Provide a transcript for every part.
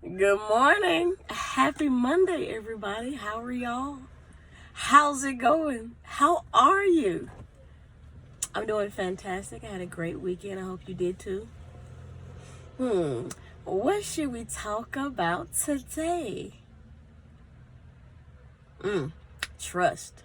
Good morning. Happy Monday, everybody. How are y'all? How's it going? How are you? I'm doing fantastic. I had a great weekend. I hope you did too. What should we talk about today? Trust.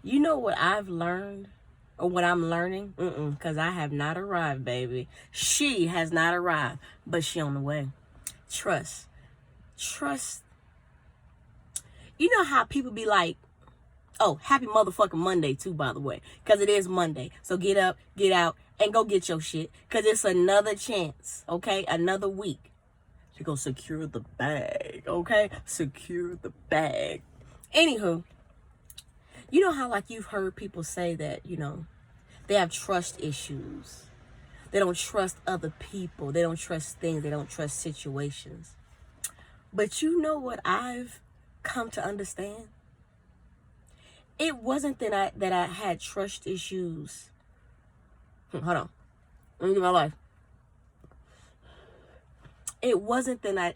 You know what I've learned? Or what I'm learning? Because I have not arrived, baby. She has not arrived, but she on the way. Trust. Trust. You know how people be like, oh, happy motherfucking Monday too, by the way. Because it is Monday. So get up, get out, and go get your shit. Because it's another chance, okay? Another week. To go secure the bag, okay? Secure the bag. Anywho, you know how like you've heard people say that, they have trust issues. They don't trust other people. They don't trust things. They don't trust situations. But you know what I've come to understand? It wasn't that I had trust issues. Hold on. Let me get my life. It wasn't that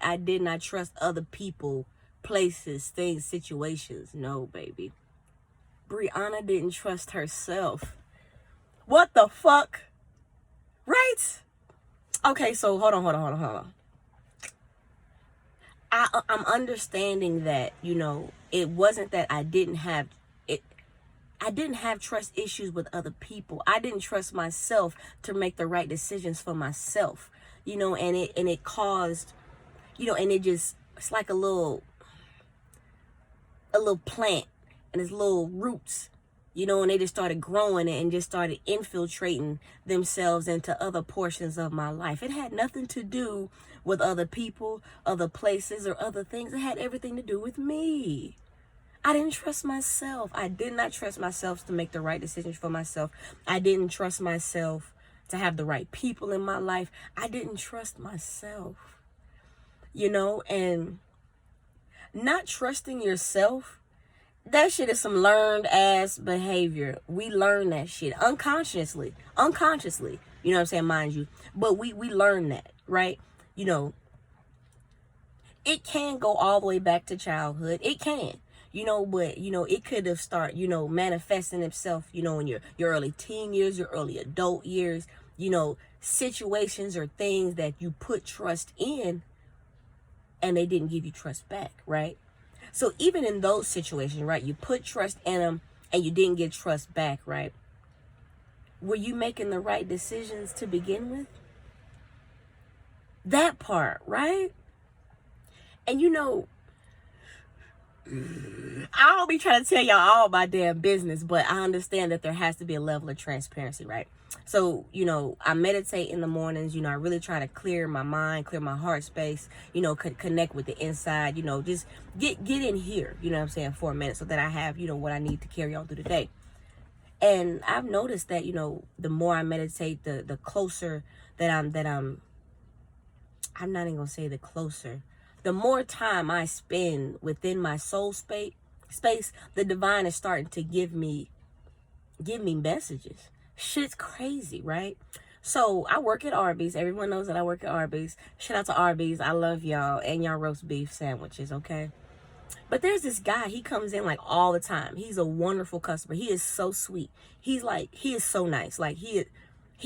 I did not trust other people, places, things, situations. No, baby. Brianna didn't trust herself. What the fuck? Right? Okay, so hold on. I'm understanding that, it wasn't that I didn't have trust issues with other people. I didn't trust myself to make the right decisions for myself, and it caused, and it's like a little plant and its little roots, and they just started growing and just started infiltrating themselves into other portions of my life. It had nothing to do with other people, other places, or other things. It had everything to do with me. I didn't trust myself. I did not trust myself to make the right decisions for myself. I didn't trust myself to have the right people in my life. I didn't trust myself, and not trusting yourself, that shit is some learned ass behavior. We learn that shit unconsciously, you know what I'm saying, mind you, but we learn that, right? It can go all the way back to childhood. It can, but it could have started, manifesting itself, in your early teen years, your early adult years, situations or things that you put trust in and they didn't give you trust back, right? So even in those situations, right, you put trust in them and you didn't get trust back, right? Were you making the right decisions to begin with? That part, right? And I'll be trying to tell y'all all my damn business, but I understand that there has to be a level of transparency, right? So, I meditate in the mornings, I really try to clear my mind, clear my heart space, connect with the inside, just get in here, what I'm saying, for a minute so that I have, what I need to carry on through the day. And I've noticed that, the more I meditate, the closer I'm not even gonna say the closer. The more time I spend within my soul space, the divine is starting to give me messages. Shit's crazy, right? So I work at Arby's. Everyone knows that I work at Arby's. Shout out to Arby's. I love y'all and y'all roast beef sandwiches, okay? But there's this guy, he comes in like all the time. He's a wonderful customer. He is so sweet. He is so nice. Like he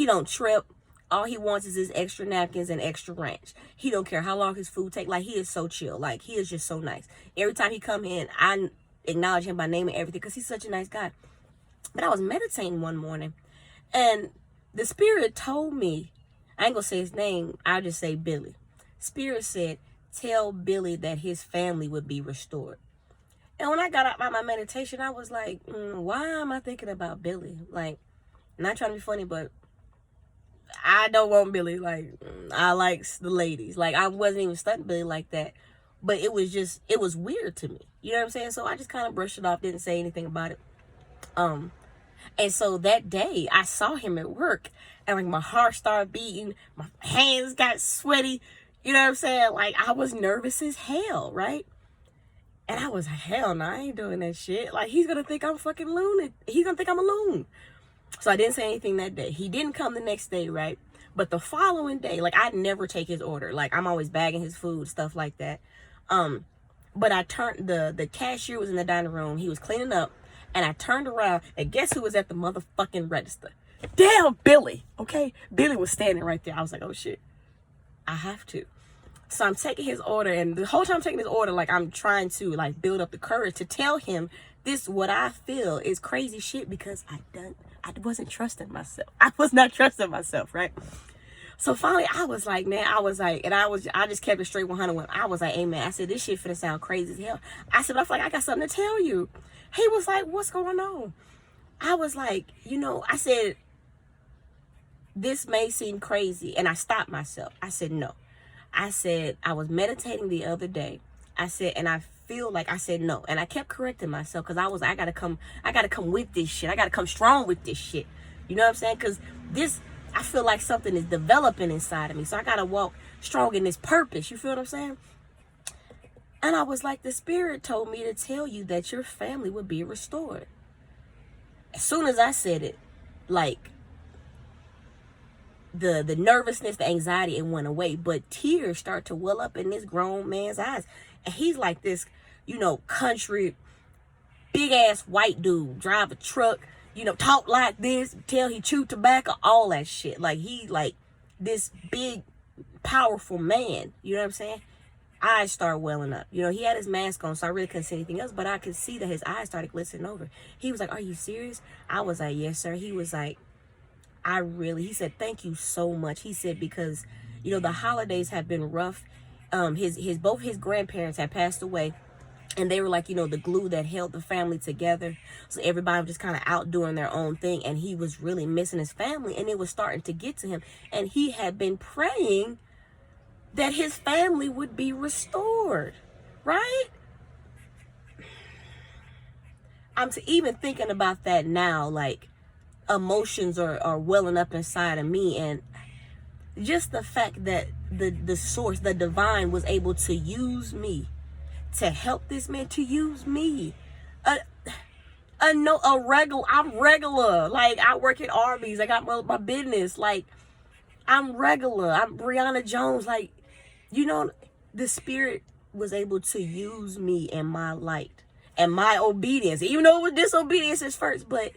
don't trip. All he wants is his extra napkins and extra ranch. He don't care how long his food take. Like, he is so chill. Like, he is just so nice. Every time he come in, I acknowledge him by name and everything because he's such a nice guy. But I was meditating one morning, and the spirit told me, I ain't gonna say his name, I'll just say Billy. Spirit said, tell Billy that his family would be restored. And when I got out by my meditation, I was like, why am I thinking about Billy? Like, not trying to be funny, but I don't want Billy. Like, I like the ladies. Like, I wasn't even studying Billy like that. But it was weird to me. You know what I'm saying? So I just kind of brushed it off, didn't say anything about it. And so that day I saw him at work and like my heart started beating, my hands got sweaty. You know what I'm saying? Like, I was nervous as hell, right? And I was like, hell no, I ain't doing that shit. Like, he's gonna think I'm fucking loony. He's gonna think I'm a loon. So I didn't say anything that day. He didn't come the next day, right? But the following day, like, I never take his order. Like, I'm always bagging his food, stuff like that. But I turned, the cashier was in the dining room. He was cleaning up. And I turned around, and guess who was at the motherfucking register? Damn, Billy. Okay? Billy was standing right there. I was like, oh, shit. I have to. So I'm taking his order, and the whole time I'm taking his order, like, I'm trying to, like, build up the courage to tell him this, what I feel is crazy shit, because I wasn't trusting myself. I was not trusting myself, right? So finally, I was like, man, I just kept it straight 100 when I was like, hey, man, I said, this shit finna sound crazy as hell. I said, but I feel like I got something to tell you. He was like, what's going on? I was like, I said, this may seem crazy. And I stopped myself. I said, no. I said, I was meditating the other day. I said, and I feel like I said no. And I kept correcting myself, because I was, I gotta come with this shit. I gotta come strong with this shit. You know what I'm saying? Because I feel like something is developing inside of me. So I gotta walk strong in this purpose. You feel what I'm saying? And I was like, the Spirit told me to tell you that your family would be restored. As soon as I said it, like, the nervousness, the anxiety, it went away. But tears start to well up in this grown man's eyes. And he's like this, country, big ass white dude, drive a truck, talk like this, tell he chewed tobacco, all that shit. Like, he like this big, powerful man. You know what I'm saying? Eyes start welling up. He had his mask on, so I really couldn't see anything else, but I could see that his eyes started glistening over. He was like, are you serious? I was like, yes, sir. He was like, he said, thank you so much. He said, because, the holidays have been rough. Both his grandparents had passed away, and they were like, the glue that held the family together. So everybody was just kind of out doing their own thing, and he was really missing his family, and it was starting to get to him. And he had been praying that his family would be restored, right? I'm even thinking about that now, like, emotions are welling up inside of me, and just the fact that the source, the divine, was able to use me to help this man, to use me. I'm regular. Like, I work at Arby's. I got my business. Like, I'm regular. I'm Brianna Jones. Like, the Spirit was able to use me and my light and my obedience, even though it was disobedience at first, but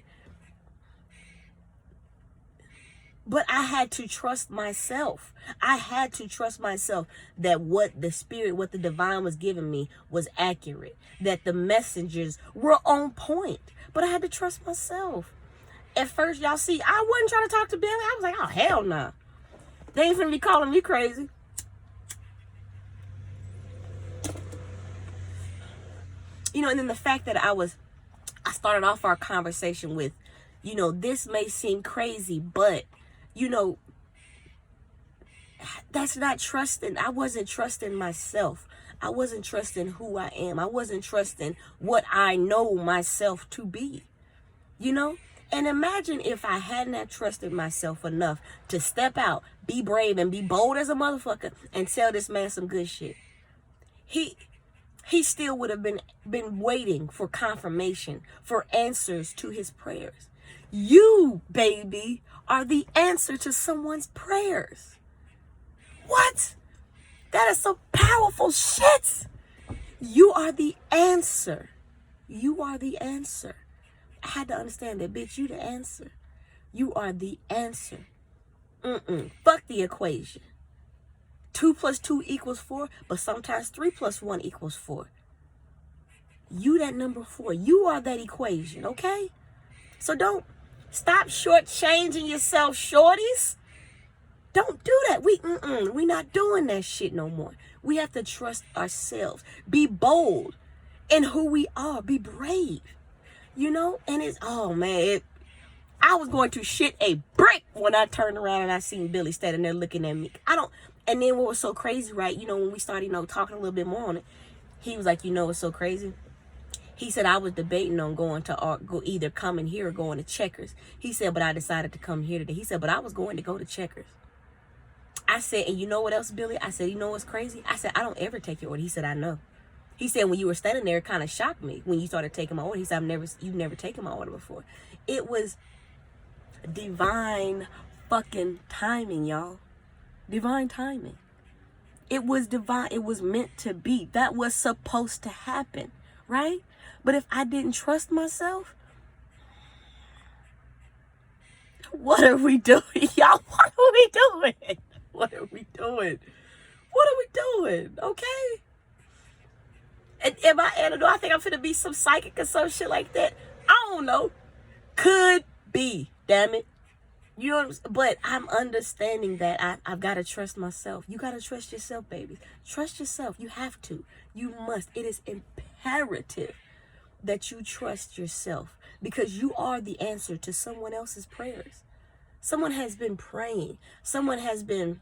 I had to trust myself. I had to trust myself that what the Spirit, what the divine was giving me was accurate, that the messengers were on point. But I had to trust myself. At first, y'all see, I wasn't trying to talk to Billy. I was like, oh, hell no. Nah. They ain't finna be calling me crazy. And then the fact that I started off our conversation with, this may seem crazy, but, that's not trusting. I wasn't trusting myself. I wasn't trusting who I am. I wasn't trusting what I know myself to be, And imagine if I hadn't have trusted myself enough to step out, be brave, and be bold as a motherfucker and tell this man some good shit. He still would have been waiting for confirmation, for answers to his prayers. You, baby, are the answer to someone's prayers. What? That is some powerful shit. You are the answer. You are the answer. I had to understand that, bitch, you the answer. You are the answer. Fuck the equation. 2 + 2 = 4, but sometimes 3 + 1 = 4. You that number 4. You are that equation, okay? So don't stop shortchanging yourself, shorties. Don't do that. We not doing that shit no more. We have to trust ourselves. Be bold in who we are. Be brave. And it's, oh man, I was going to shit a brick when I turned around and I seen Billy standing there looking at me. And then what was so crazy, right? When we started, talking a little bit more on it, he was like, what's so crazy? He said, I was debating on going to go either coming here or going to Checkers. He said, but I decided to come here today. He said, but I was going to go to Checkers. I said, and you know what else, Billy? I said, you know what's crazy? I said, I don't ever take your order. He said, I know. He said, when you were standing there, it kind of shocked me when you started taking my order. He said, you've never taken my order before. It was divine fucking timing, y'all. Divine timing. It was divine. It was meant to be. That was supposed to happen, right? But if I didn't trust myself, what are we doing, y'all? What are we doing? What are we doing? What are we doing? Okay? And do I think I'm finna be some psychic or some shit like that? I don't know. Could be, damn it. You know what I'm saying? But I'm understanding that I've got to trust myself. You got to trust yourself, baby. Trust yourself. You have to. You must. It is imperative that you trust yourself, because you are the answer to someone else's prayers. Someone has been praying. Someone has been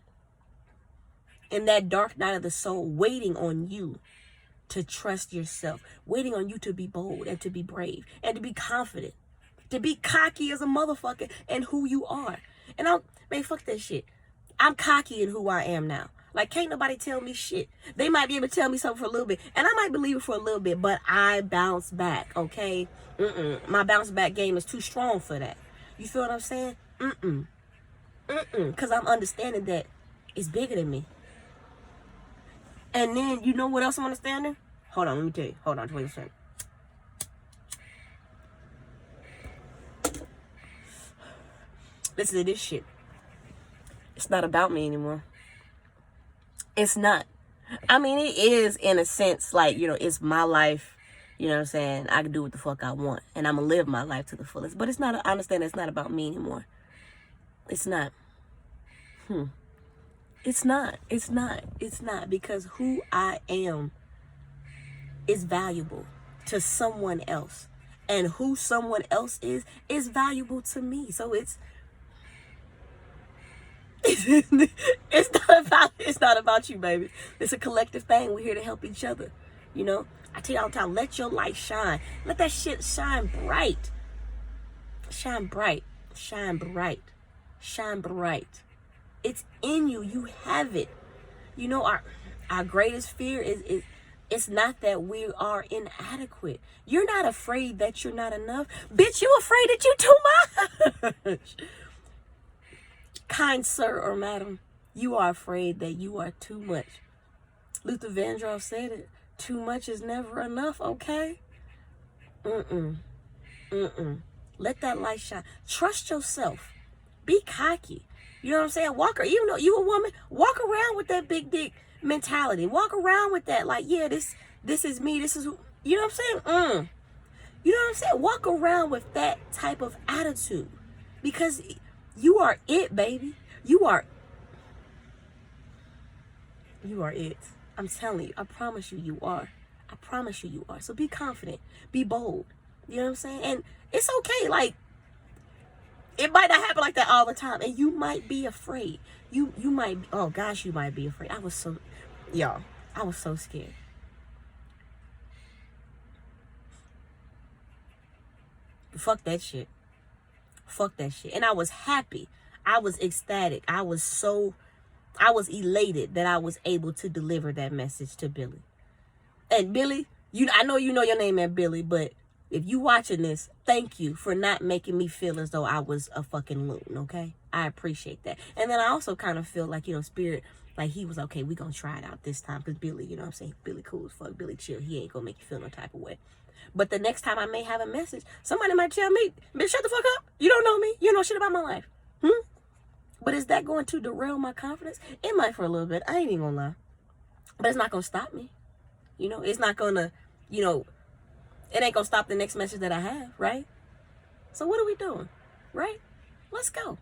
in that dark night of the soul waiting on you to trust yourself, waiting on you to be bold and to be brave and to be confident, to be cocky as a motherfucker in who you are. And man, fuck that shit. I'm cocky in who I am now. Like, can't nobody tell me shit. They might be able to tell me something for a little bit, and I might believe it for a little bit, but I bounce back, okay? My bounce back game is too strong for that. You feel what I'm saying? Because I'm understanding that it's bigger than me. And then, you know what else I'm understanding? Hold on, let me tell you. Hold on, wait a second. Listen to this shit. It's not about me anymore. It's not. I mean, it is in a sense, like, you know, it's my life. You know what I'm saying? I can do what the fuck I want. And I'm going to live my life to the fullest. But it's not, I understand it's not about me anymore. It's not. It's not. It's not. It's not. Because who I am is valuable to someone else. And who someone else is valuable to me. So it's not about you, baby. It's a collective thing. We're here to help each other. You know, I tell you all the time, let your light shine. Let that shit shine bright. Shine bright. Shine bright. Shine bright. It's in you. You have it. You know, our greatest fear is it's not that we are inadequate. You're not afraid that you're not enough. Bitch, you afraid that you too much. Kind sir or madam, you are afraid that you are too much. Luther Vandross said it. Too much is never enough, okay? Let that light shine. Trust yourself. Be cocky. You know what I'm saying? Even though you a woman, walk around with that big dick mentality. Walk around with that, like, yeah, this is me. This is who, you know what I'm saying? You know what I'm saying? Walk around with that type of attitude. Because you are it, baby. You are it. I'm telling you. I promise you, you are. I promise you, you are. So be confident. Be bold. You know what I'm saying? And it's okay. Like, it might not happen like that all the time. And you might be afraid. You might, oh gosh, you might be afraid. I was so scared. Fuck that shit. Fuck that shit. And I was happy. I was ecstatic. I was elated that I was able to deliver that message to Billy. And Billy, I know you know your name is Billy, but if you watching this, thank you for not making me feel as though I was a fucking loon, okay? I appreciate that. And then I also kind of feel like, you know, Spirit, like he was, okay, we gonna try it out this time. Because Billy, you know what I'm saying? Billy cool as fuck. Billy chill. He ain't gonna make you feel no type of way. But the next time I may have a message, somebody might tell me, bitch, shut the fuck up. You don't know me. You know shit about my life. But is that going to derail my confidence? It might for a little bit. I ain't even gonna lie. But it's not gonna stop me. You know, it's not gonna, you know, it ain't gonna stop the next message that I have, right? So what are we doing, right? Let's go.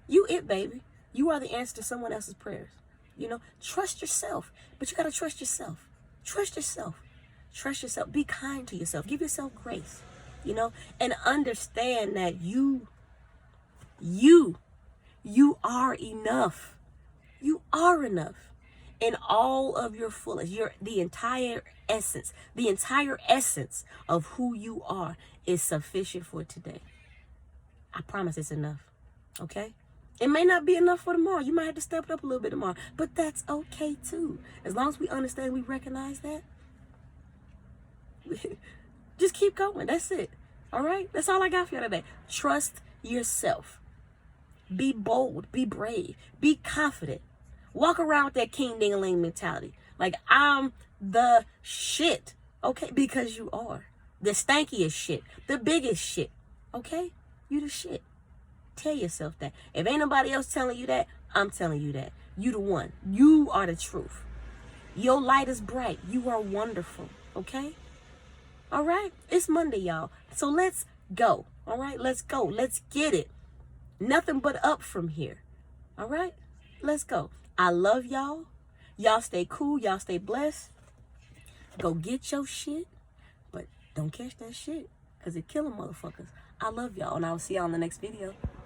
You it, baby. You are the answer to someone else's prayers. You know, trust yourself. But you gotta trust yourself. Trust yourself. Trust yourself. Be kind to yourself. Give yourself grace, you know, and understand that you are enough. You are enough in all of your fullest. The entire essence of who you are is sufficient for today. I promise it's enough. Okay? It may not be enough for tomorrow. You might have to step it up a little bit tomorrow, but that's okay too. As long as we understand, we recognize that. Just keep going. That's it. All right? That's all I got for you today. Trust yourself. Be bold. Be brave. Be confident. Walk around with that king ding-a-ling mentality. Like, I'm the shit. Okay? Because you are. The stankiest shit. The biggest shit. Okay? You the shit. Tell yourself that. If ain't nobody else telling you that, I'm telling you that. You the one. You are the truth. Your light is bright. You are wonderful. Okay? All right? It's Monday, y'all. So let's go. All right? Let's go. Let's get it. Nothing but up from here. All right? Let's go. I love y'all. Y'all stay cool. Y'all stay blessed. Go get your shit. But don't catch that shit. Because it killing motherfuckers. I love y'all. And I will see y'all in the next video.